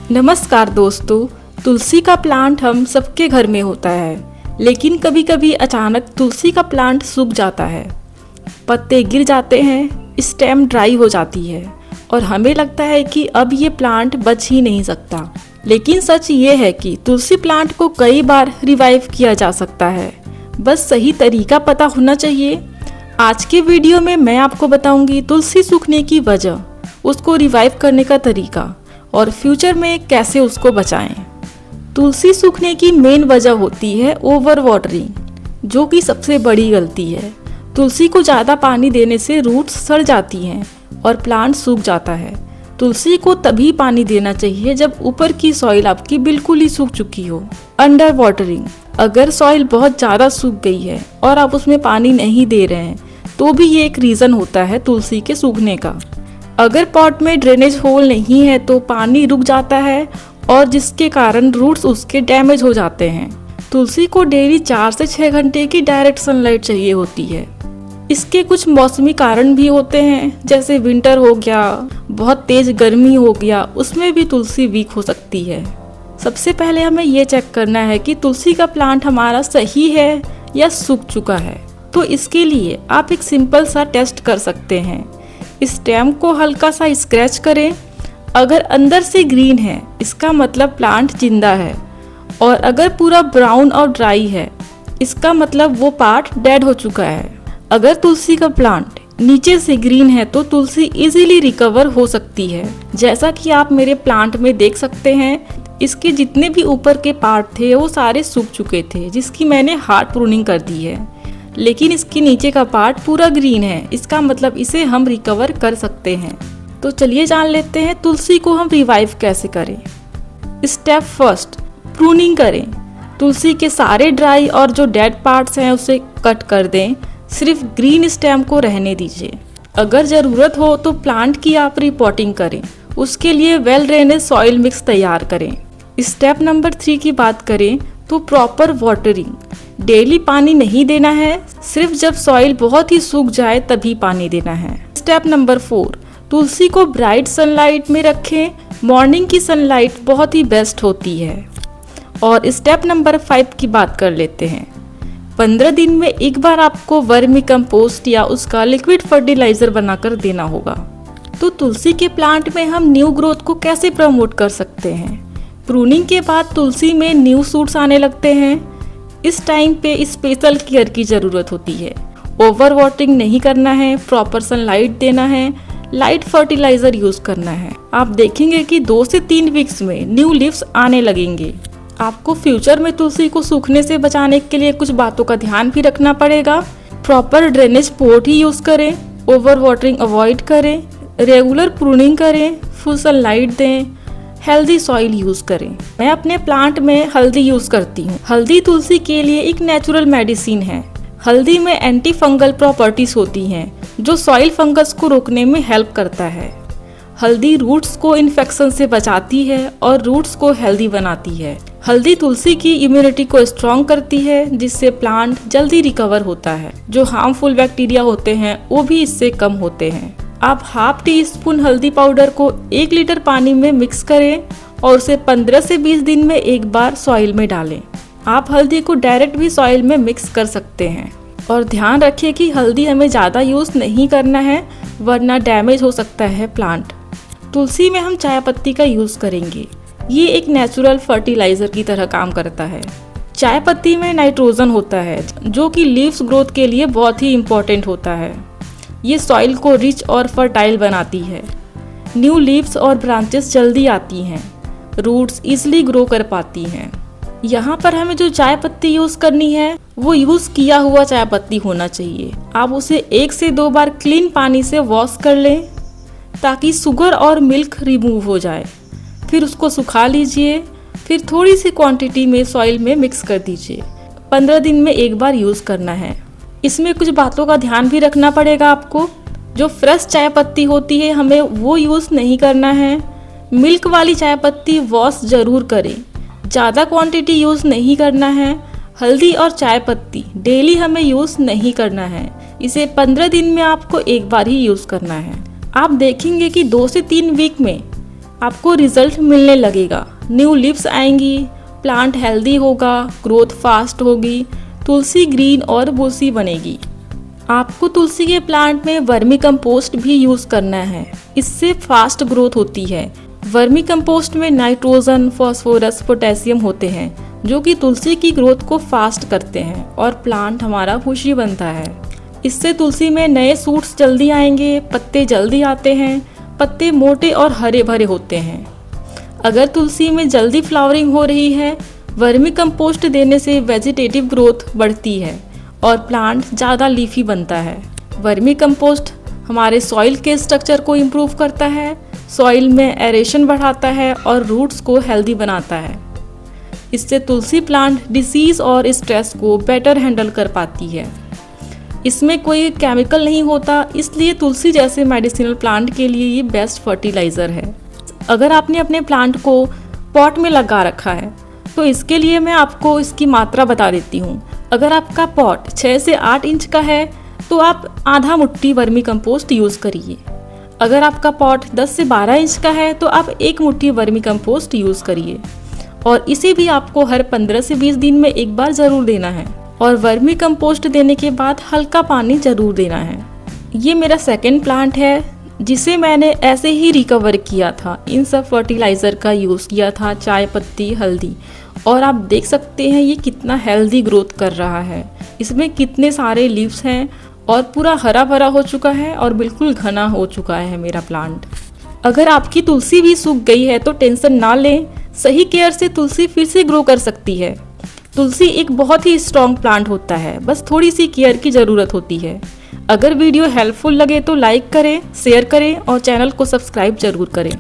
नमस्कार दोस्तों। तुलसी का प्लांट हम सबके घर में होता है, लेकिन कभी कभी अचानक तुलसी का प्लांट सूख जाता है, पत्ते गिर जाते हैं, स्टेम ड्राई हो जाती है और हमें लगता है कि अब ये प्लांट बच ही नहीं सकता। लेकिन सच ये है कि तुलसी प्लांट को कई बार रिवाइव किया जा सकता है, बस सही तरीका पता होना चाहिए। आज के वीडियो में मैं आपको बताऊंगी तुलसी सूखने की वजह, उसको रिवाइव करने का तरीका और फ्यूचर में कैसे उसको बचाएं। तुलसी सूखने की मेन वजह होती है ओवर वाटरिंग, जो कि सबसे बड़ी गलती है। तुलसी को ज़्यादा पानी देने से रूट्स सड़ जाती हैं और प्लांट सूख जाता है। तुलसी को तभी पानी देना चाहिए जब ऊपर की सॉइल आपकी बिल्कुल ही सूख चुकी हो। अंडर वाटरिंग, अगर सॉइल बहुत ज़्यादा सूख गई है और आप उसमें पानी नहीं दे रहे हैं तो भी ये एक रीज़न होता है तुलसी के सूखने का। अगर पॉट में ड्रेनेज होल नहीं है तो पानी रुक जाता है और जिसके कारण रूट्स उसके डैमेज हो जाते हैं। तुलसी को डेली 4 से 6 घंटे की डायरेक्ट सनलाइट चाहिए होती है। इसके कुछ मौसमी कारण भी होते हैं, जैसे विंटर हो गया, बहुत तेज गर्मी हो गया, उसमें भी तुलसी वीक हो सकती है। सबसे पहले हमें ये चेक करना है कि तुलसी का प्लांट हमारा सही है या सूख चुका है। तो इसके लिए आप एक सिंपल सा टेस्ट कर सकते हैं। स्टेम को हल्का सा स्क्रैच करें। अगर अंदर से ग्रीन है इसका मतलब प्लांट जिंदा है, और अगर पूरा ब्राउन और ड्राई है इसका मतलब वो पार्ट डेड हो चुका है। अगर तुलसी का प्लांट नीचे से ग्रीन है तो तुलसी इजीली रिकवर हो सकती है। जैसा कि आप मेरे प्लांट में देख सकते हैं, इसके जितने भी ऊपर के पार्ट थे वो सारे सूख चुके थे, जिसकी मैंने हार्ड प्रूनिंग कर दी है। लेकिन इसके नीचे का पार्ट पूरा ग्रीन है, इसका मतलब इसे हम रिकवर कर सकते हैं। तो चलिए जान लेते हैं तुलसी को हम रिवाइव कैसे करें। स्टेप फर्स्ट, प्रूनिंग करें। तुलसी के सारे ड्राई और जो डेड पार्ट्स हैं उसे कट कर दें, सिर्फ ग्रीन स्टेम को रहने दीजिए। अगर ज़रूरत हो तो प्लांट की आप रिपोर्टिंग करें, उसके लिए वेल ड्रेनेज सॉइल मिक्स तैयार करें। स्टेप नंबर 3 की बात करें तो प्रॉपर वाटरिंग। डेली पानी नहीं देना है, सिर्फ जब सॉइल बहुत ही सूख जाए तभी पानी देना है। स्टेप नंबर 4, तुलसी को ब्राइट सनलाइट में रखें। मॉर्निंग की सनलाइट बहुत ही बेस्ट होती है। और स्टेप नंबर 5 की बात कर लेते हैं। 15 दिन में एक बार आपको वर्मी कंपोस्ट या उसका लिक्विड फर्टिलाइजर बनाकर देना होगा। तो तुलसी के प्लांट में हम न्यू ग्रोथ को कैसे प्रमोट कर सकते हैं। प्रूनिंग के बाद तुलसी में न्यू शूट्स आने लगते हैं। इस टाइम पे स्पेशल केयर की ज़रूरत होती है। ओवर वाटरिंग नहीं करना है, प्रॉपर सनलाइट देना है, लाइट फर्टिलाइजर यूज़ करना है। आप देखेंगे कि 2 से 3 वीक्स में न्यू लीव्स आने लगेंगे। आपको फ्यूचर में तुलसी को सूखने से बचाने के लिए कुछ बातों का ध्यान भी रखना पड़ेगा। प्रॉपर ड्रेनेज पोर्ट ही यूज़ करें, ओवर वाटरिंग अवॉइड करें, रेगुलर प्रूनिंग करें, फुल सनलाइट दें, हेल्दी सॉइल यूज करें। मैं अपने प्लांट में हल्दी यूज करती हूँ। हल्दी तुलसी के लिए एक नेचुरल मेडिसिन है। हल्दी में एंटी फंगल प्रॉपर्टीज होती हैं, जो सॉइल फंगस को रोकने में हेल्प करता है। हल्दी रूट्स को इन्फेक्शन से बचाती है और रूट्स को हेल्दी बनाती है। हल्दी तुलसी की इम्यूनिटी को स्ट्रॉन्ग करती है, जिससे प्लांट जल्दी रिकवर होता है। जो हार्मफुल बैक्टीरिया होते हैं वो भी इससे कम होते हैं। आप ½ टीस्पून हल्दी पाउडर को 1 लीटर पानी में मिक्स करें और उसे 15 से 20 दिन में एक बार सॉइल में डालें। आप हल्दी को डायरेक्ट भी सॉइल में मिक्स कर सकते हैं। और ध्यान रखिए कि हल्दी हमें ज़्यादा यूज़ नहीं करना है, वरना डैमेज हो सकता है प्लांट। तुलसी में हम चाय पत्ती का यूज़ करेंगे। ये एक नेचुरल फर्टिलाइज़र की तरह काम करता है। चाय पत्ती में नाइट्रोजन होता है, जो कि लीव्स ग्रोथ के लिए बहुत ही इम्पोर्टेंट होता है। ये सॉइल को रिच और फर्टाइल बनाती है। न्यू लीव्स और ब्रांचेस जल्दी आती हैं, रूट्स इजीली ग्रो कर पाती हैं। यहाँ पर हमें जो चाय पत्ती यूज़ करनी है वो यूज़ किया हुआ चाय पत्ती होना चाहिए। आप उसे 1 से 2 बार क्लीन पानी से वॉश कर लें, ताकि शुगर और मिल्क रिमूव हो जाए। फिर उसको सुखा लीजिए, फिर थोड़ी सी क्वांटिटी में सॉइल में मिक्स कर दीजिए। 15 दिन में एक बार यूज़ करना है। इसमें कुछ बातों का ध्यान भी रखना पड़ेगा आपको। जो फ्रेश चाय पत्ती होती है हमें वो यूज़ नहीं करना है। मिल्क वाली चाय पत्ती वॉश ज़रूर करें, ज़्यादा क्वांटिटी यूज़ नहीं करना है। हल्दी और चाय पत्ती डेली हमें यूज़ नहीं करना है। इसे 15 दिन में आपको एक बार ही यूज़ करना है। आप देखेंगे कि 2 से 3 वीक में आपको रिजल्ट मिलने लगेगा। न्यू लीव्स आएंगी, प्लांट हेल्दी होगा, ग्रोथ फास्ट होगी, तुलसी ग्रीन और बूसी बनेगी। आपको तुलसी के प्लांट में वर्मी कंपोस्ट भी यूज़ करना है, इससे फास्ट ग्रोथ होती है। वर्मी कंपोस्ट में नाइट्रोजन, फास्फोरस, पोटेशियम होते हैं जो कि तुलसी की ग्रोथ को फास्ट करते हैं और प्लांट हमारा खुशी बनता है। इससे तुलसी में नए सूट्स जल्दी आएंगे, पत्ते जल्दी आते हैं, पत्ते मोटे और हरे भरे होते हैं। अगर तुलसी में जल्दी फ्लावरिंग हो रही है, वर्मी कंपोस्ट देने से वेजिटेटिव ग्रोथ बढ़ती है और प्लांट ज़्यादा लीफी बनता है। वर्मी कंपोस्ट हमारे सॉइल के स्ट्रक्चर को इम्प्रूव करता है, सॉइल में एरेशन बढ़ाता है और रूट्स को हेल्दी बनाता है। इससे तुलसी प्लांट डिसीज़ और स्ट्रेस को बेटर हैंडल कर पाती है। इसमें कोई केमिकल नहीं होता, इसलिए तुलसी जैसे मेडिसिनल प्लांट के लिए ये बेस्ट फर्टिलाइज़र है। अगर आपने अपने प्लांट को पॉट में लगा रखा है तो इसके लिए मैं आपको इसकी मात्रा बता देती हूँ। अगर आपका पॉट 6 से 8 इंच का है तो आप आधा मुट्ठी वर्मी कंपोस्ट यूज़ करिए। अगर आपका पॉट 10 से 12 इंच का है तो आप 1 मुट्ठी वर्मी कंपोस्ट यूज़ करिए और इसे भी आपको हर 15 से 20 दिन में एक बार ज़रूर देना है। और वर्मी कंपोस्ट देने के बाद हल्का पानी ज़रूर देना है। ये मेरा सेकंड प्लांट है जिसे मैंने ऐसे ही रिकवर किया था। इन सब फर्टिलाइज़र का यूज़ किया था, चाय पत्ती, हल्दी, और आप देख सकते हैं ये कितना हेल्दी ग्रोथ कर रहा है। इसमें कितने सारे लीव्स हैं और पूरा हरा भरा हो चुका है और बिल्कुल घना हो चुका है मेरा प्लांट। अगर आपकी तुलसी भी सूख गई है तो टेंशन ना लें, सही केयर से तुलसी फिर से ग्रो कर सकती है। तुलसी एक बहुत ही स्ट्रॉन्ग प्लांट होता है, बस थोड़ी सी केयर की ज़रूरत होती है। अगर वीडियो हेल्पफुल लगे तो लाइक करें, शेयर करें और चैनल को सब्सक्राइब जरूर करें।